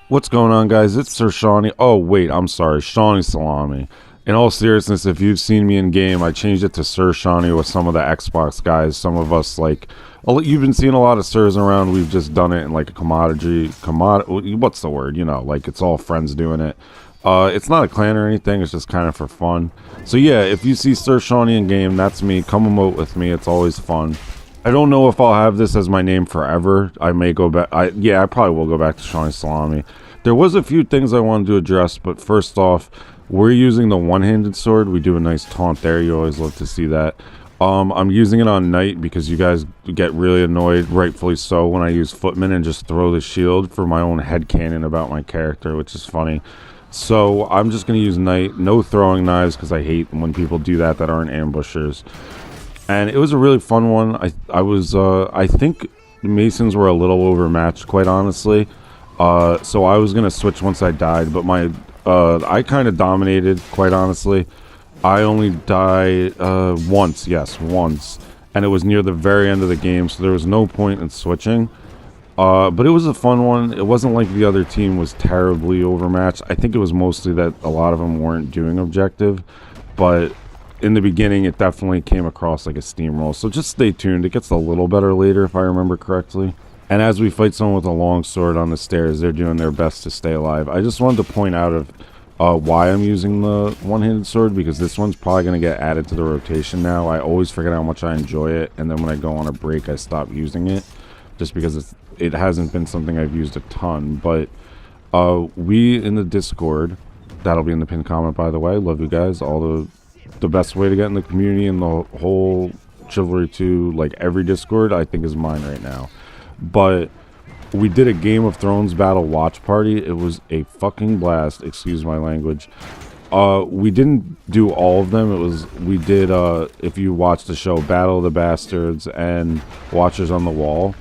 What's going on, guys? It's Sir Shawnee. Oh, wait, I'm sorry. Shawnee Salami. In all seriousness, if you've seen me in game, I changed it to Sir Shawnee with some of the Xbox guys. Some of us, like, you've been seeing a lot of Sirs around. We've just done it in, like, a what's the word? Like, it's all friends doing it. It's not a clan or anything. It's just kind of for fun. So, yeah, if you see Sir Shawnee in game, that's me. Come emote with me. It's always fun. I don't know if I'll have this as my name forever. I may go back. I probably will go back to Shawnee Salami. There was a few things I wanted to address, but first off, we're using the one-handed sword. We do a nice taunt there. You always love to see that. I'm using it on Knight because you guys get really annoyed, rightfully so, when I use Footman and just throw the shield for my own headcanon about my character, which is funny. So I'm just going to use Knight. No throwing knives because I hate when people do that aren't ambushers. And it was a really fun one. I think the Masons were a little overmatched, quite honestly. So I was gonna switch once I died, but I kind of dominated, quite honestly. I only died once, yes, once, and it was near the very end of the game, so there was no point in switching. But it was a fun one. It wasn't like the other team was terribly overmatched. I think it was mostly that a lot of them weren't doing objective, but in the beginning, it definitely came across like a steamroll. So just stay tuned. It gets a little better later, if I remember correctly. And as we fight someone with a long sword on the stairs, they're doing their best to stay alive. I just wanted to point out why I'm using the one-handed sword, because this one's probably going to get added to the rotation now. I always forget how much I enjoy it, and then when I go on a break, I stop using it, just because it hasn't been something I've used a ton. But we in the Discord, that'll be in the pinned comment, by the way. Love you guys. All the best way to get in the community and the whole Chivalry 2, like every Discord, I think is mine right now. But we did a Game of Thrones battle watch party. It was a fucking blast, excuse my language. We didn't do all of them. We did if you watched the show, Battle of the Bastards and Watchers on the Wall,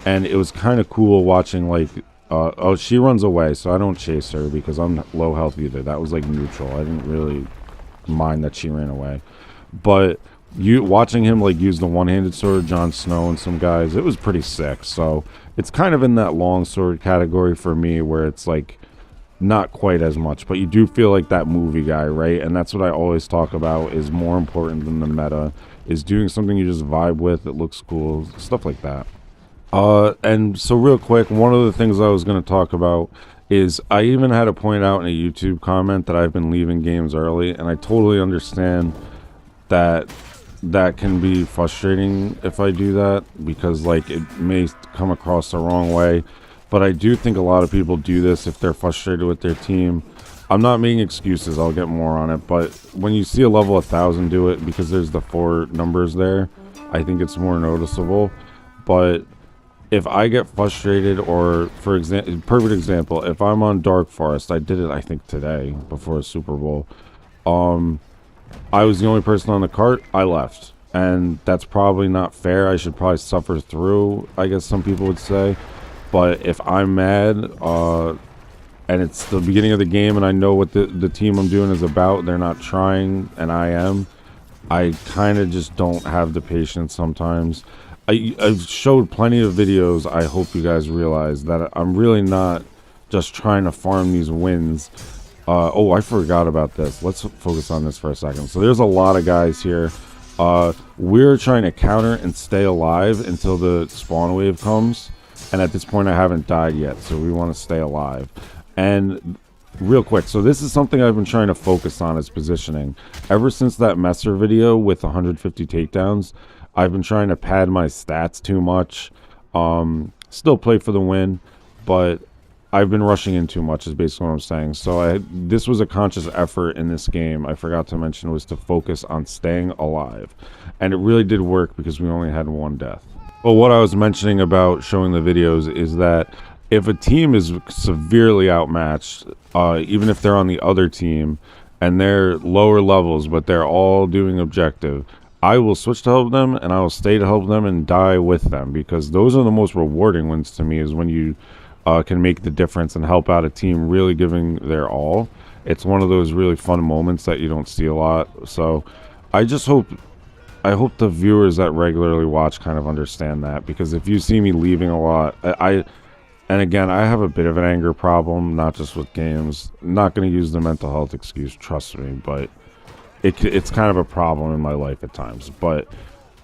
and it was kind of cool watching, like, oh, she runs away, so I don't chase her because I'm low health either. That was like neutral. I didn't really mind that she ran away, but watching him like use the one-handed sword, Jon Snow and some guys, it was pretty sick. So it's kind of in that long sword category for me, where it's like not quite as much, but you do feel like that movie guy, right? And that's what I always talk about is more important than the meta, is doing something you just vibe with, that looks cool, stuff like that. And so real quick, one of the things I was going to talk about is I even had to point out in a YouTube comment that I've been leaving games early, and I totally understand that can be frustrating if I do that, because like it may come across the wrong way. But I do think a lot of people do this if they're frustrated with their team. I'm not making excuses, I'll get more on it, but when you see a level 1000 do it, because there's the 4 numbers there, I think it's more noticeable. But if I get frustrated, or for example, perfect example, if I'm on Dark Forest, I did it I think today before Super Bowl, I was the only person on the cart, I left, and that's probably not fair. I should probably suffer through, I guess some people would say. But if I'm mad and it's the beginning of the game and I know what the team I'm doing is about, they're not trying and I am, I kind of just don't have the patience sometimes. I've showed plenty of videos. I hope you guys realize that I'm really not just trying to farm these wins. Oh, I forgot about this. Let's focus on this for a second. So there's a lot of guys here. We're trying to counter and stay alive until the spawn wave comes. And at this point, I haven't died yet, so we want to stay alive. And real quick, so this is something I've been trying to focus on, is positioning. Ever since that Messer video with 150 takedowns, I've been trying to pad my stats too much. Still play for the win, but I've been rushing in too much is basically what I'm saying. So this was a conscious effort in this game, I forgot to mention, was to focus on staying alive. And it really did work because we only had 1 death. But what I was mentioning about showing the videos is that if a team is severely outmatched, even if they're on the other team and they're lower levels, but they're all doing objective, I will switch to help them, and I will stay to help them and die with them, because those are the most rewarding wins to me, is when you can make the difference and help out a team really giving their all. It's one of those really fun moments that you don't see a lot. So I hope the viewers that regularly watch kind of understand that, because if you see me leaving a lot, And again, I have a bit of an anger problem, not just with games. Not going to use the mental health excuse, trust me, but it's kind of a problem in my life at times. But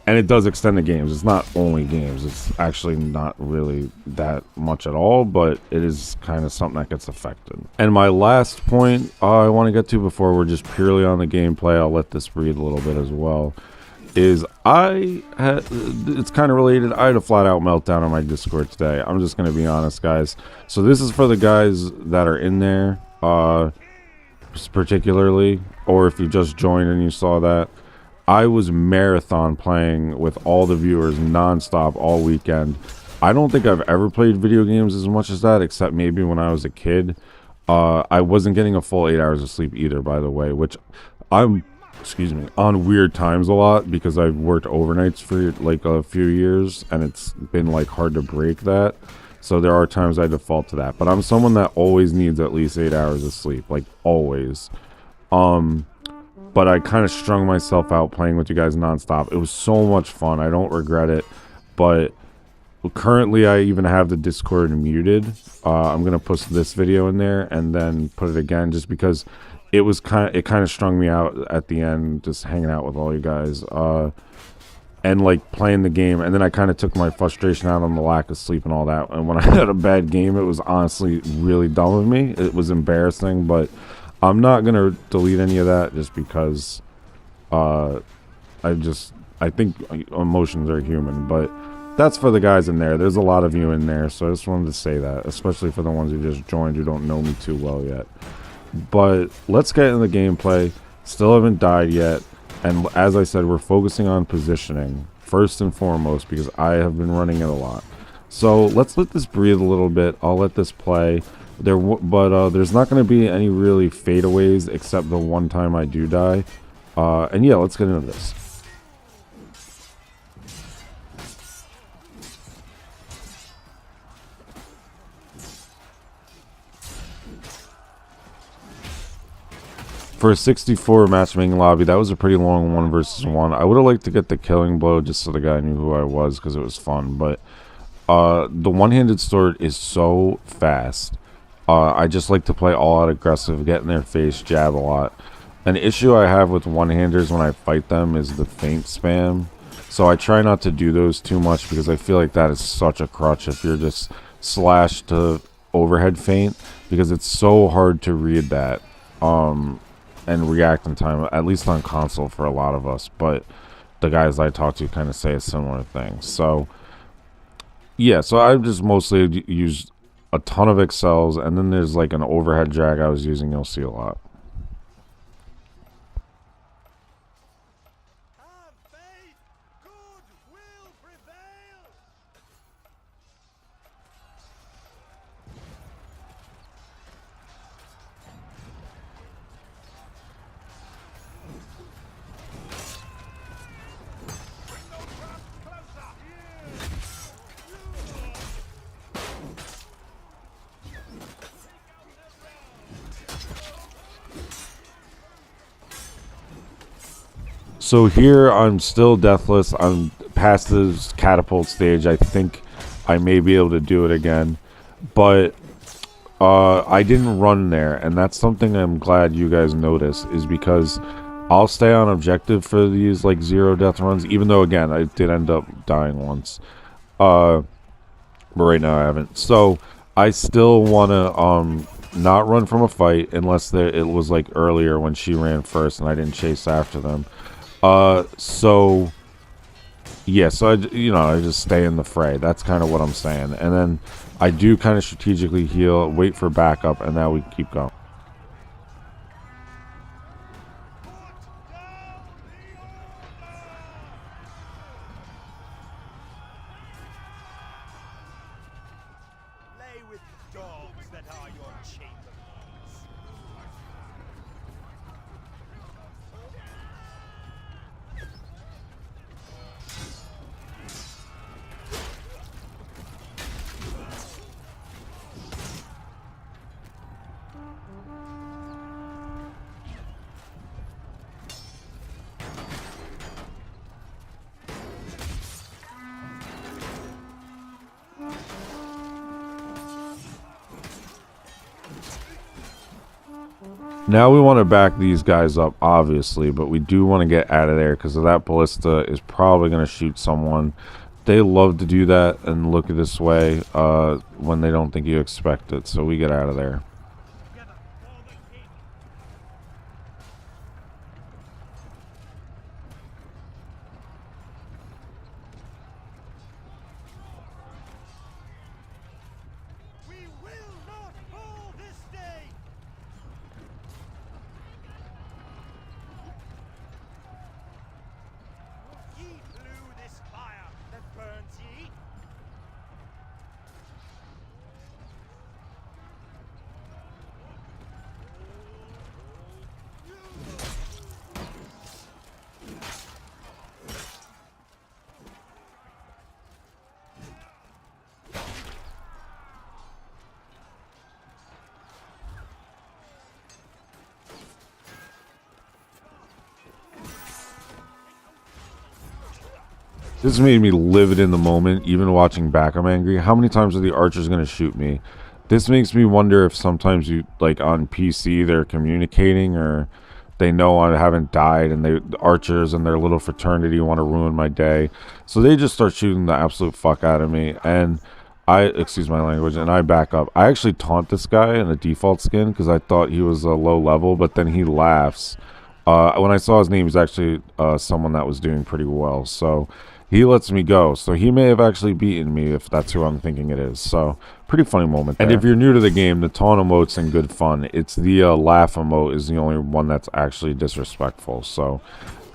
and it does extend to games. It's not only games. It's actually not really that much at all, but it is kind of something that gets affected. And my last point I want to get to before we're just purely on the gameplay, I'll let this breathe a little bit as well, is it's kind of related. I had a flat out meltdown on my Discord today. I'm just going to be honest, guys. So this is for the guys that are in there, particularly, or if you just joined and you saw that. I was marathon playing with all the viewers nonstop all weekend. I don't think I've ever played video games as much as that, except maybe when I was a kid. I wasn't getting a full 8 hours of sleep either, by the way, which I'm, excuse me, on weird times a lot because I've worked overnights for like a few years and it's been like hard to break that. So there are times I default to that, but I'm someone that always needs at least 8 hours of sleep, like always. But I kind of strung myself out playing with you guys nonstop. It was so much fun. I don't regret it. But currently, I even have the Discord muted. I'm gonna put this video in there and then put it again, just because it kind of strung me out at the end, just hanging out with all you guys, and like playing the game. And then I kind of took my frustration out on the lack of sleep and all that. And when I had a bad game, it was honestly really dumb of me. It was embarrassing, but I'm not going to delete any of that just because I think emotions are human. But that's for the guys in there. There's a lot of you in there, so I just wanted to say that, especially for the ones who just joined who don't know me too well yet. But let's get into the gameplay. Still haven't died yet. And as I said, we're focusing on positioning first and foremost because I have been running it a lot. So let's let this breathe a little bit. I'll let this play. There's not going to be any really fadeaways except the one time I do die. And yeah, let's get into this. For a 64 matchmaking lobby, that was a pretty long 1 versus 1. I would have liked to get the killing blow just so the guy knew who I was because it was fun. But the one-handed sword is so fast. I just like to play all out aggressive, get in their face, jab a lot. An issue I have with one-handers when I fight them is the feint spam. So I try not to do those too much because I feel like that is such a crutch if you're just slash to overhead feint, because it's so hard to read that and react in time, at least on console for a lot of us. But the guys I talk to kind of say a similar thing. So yeah, so I've just mostly used a ton of excels, and then there's like an overhead drag I was using, you'll see a lot. So here I'm still deathless. I'm past this catapult stage. I think I may be able to do it again, but I didn't run there, and that's something I'm glad you guys noticed, is because I'll stay on objective for these like 0 death runs, even though again I did end up dying once, but right now I haven't. So I still want to not run from a fight unless it was like earlier when she ran first and I didn't chase after them. So yeah, so I just stay in the fray. That's kind of what I'm saying. And then I do kind of strategically heal, wait for backup, and now we keep going. Lay with dogs that are your chambermaids. Now we want to back these guys up, obviously, but we do want to get out of there because that ballista is probably going to shoot someone. They love to do that and look this way when they don't think you expect it, so we get out of there. Together for the king. We will not fall this day. Ye blew this fire that burns ye. This made me livid in the moment, even watching back I'm angry. How many times are the archers going to shoot me? This makes me wonder if sometimes you, like on PC, they're communicating or they know I haven't died and the archers and their little fraternity want to ruin my day. So they just start shooting the absolute fuck out of me and excuse my language, and I back up. I actually taunt this guy in a default skin because I thought he was a low level, but then he laughs. When I saw his name, he's actually someone that was doing pretty well. So he lets me go. So he may have actually beaten me if that's who I'm thinking it is. So pretty funny moment there. And if you're new to the game, the taunt emote's in good fun. It's the laugh emote is the only one that's actually disrespectful. So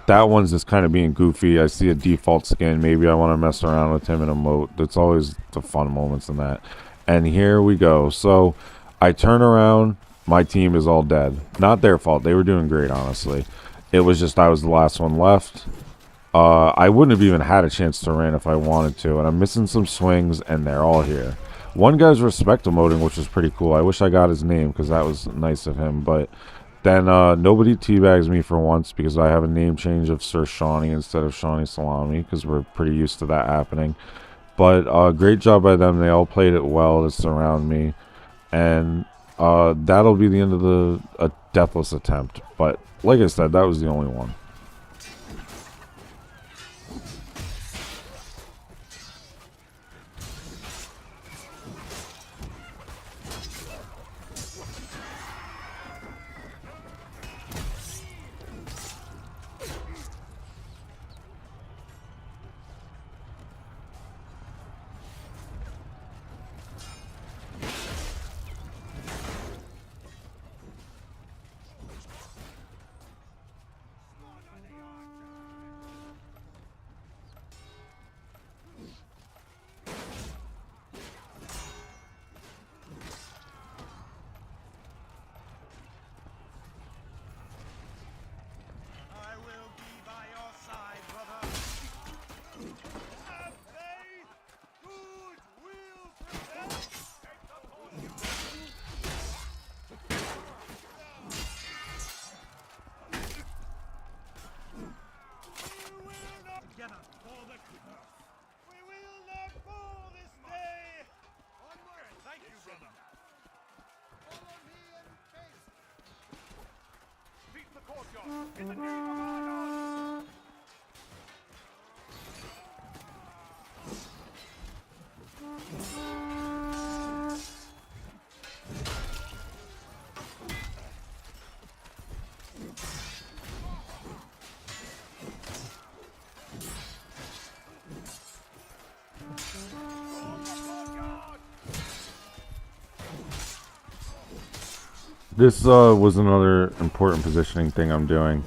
that one's just kind of being goofy. I see a default skin. Maybe I want to mess around with him in emote. That's always the fun moments in that. And here we go. So I turn around. My team is all dead. Not their fault. They were doing great, honestly. It was just I was the last one left. I wouldn't have even had a chance to run if I wanted to. And I'm missing some swings, and they're all here. One guy's respect emoting, which is pretty cool. I wish I got his name because that was nice of him. But then nobody teabags me for once because I have a name change of Sir Shawnee instead of Shawnee Salami because we're pretty used to that happening. But great job by them. They all played it well to surround me. And that'll be the end of a deathless attempt. But like I said, that was the only one. I will be by your side, brother. Have faith. Good will prevail. We will not together for the king. We will not fall this day. Onward. Thank you, brother. Follow me and face. Beat the courtyard in the name of our God. This was another important positioning thing I'm doing.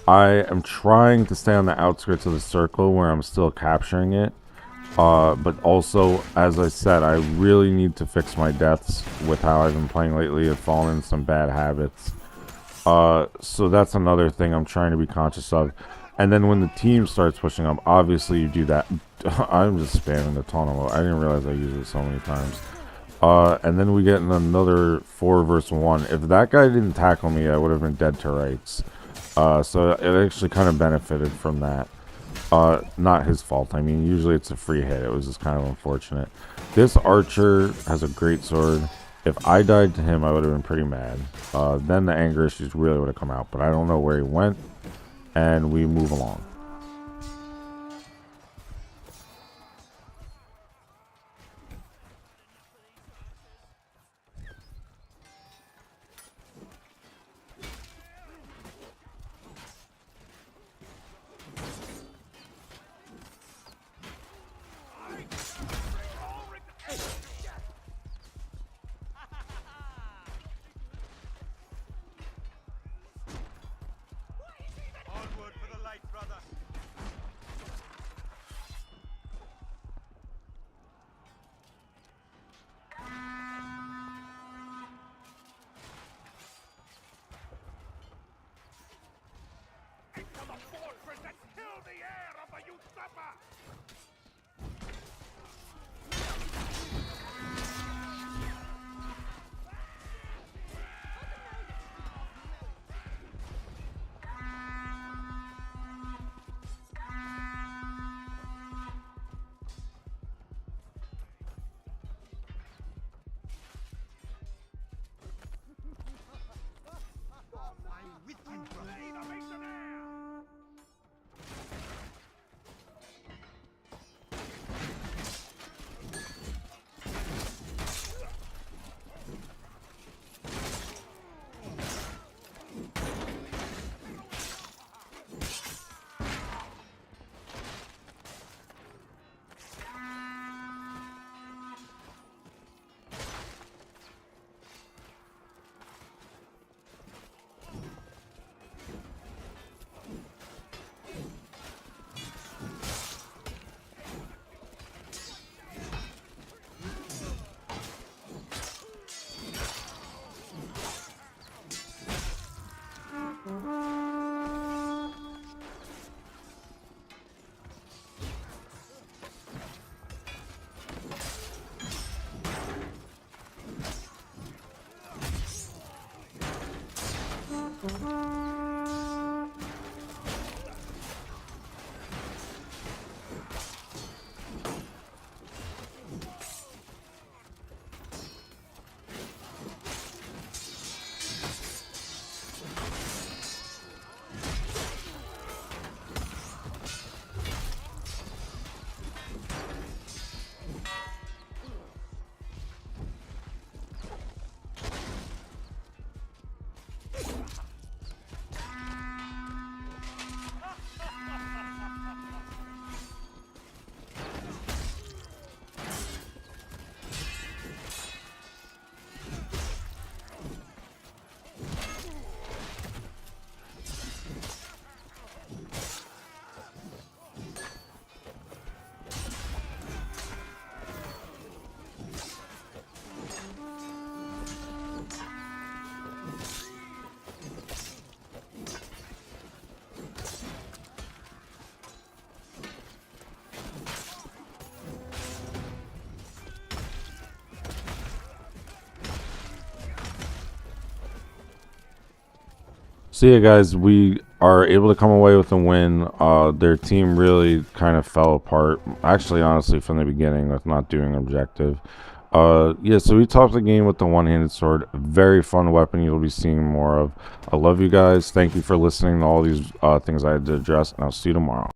I am trying to stay on the outskirts of the circle where I'm still capturing it. But also, as I said, I really need to fix my deaths with how I've been playing lately. I've fallen in some bad habits. So that's another thing I'm trying to be conscious of. And then when the team starts pushing up, obviously you do that. I'm just spamming the taunt emote. I didn't realize I used it so many times. And then we get in another 4 versus 1. If that guy didn't tackle me, I would have been dead to rights. So it actually kind of benefited from that. Not his fault. I mean, usually it's a free hit. It was just kind of unfortunate. This archer has a great sword. If I died to him, I would have been pretty mad. Then the anger issues really would have come out, but I don't know where he went, and we move along. Onward for the light, brother. Into the fortress and kill the heir of the usurper! I'm with you, brother. So yeah, guys, we are able to come away with a win. Their team really kind of fell apart. Actually, honestly, from the beginning with not doing objective. Yeah, so we topped the game with the one-handed sword. Very fun weapon you'll be seeing more of. I love you guys. Thank you for listening to all these things I had to address, and I'll see you tomorrow.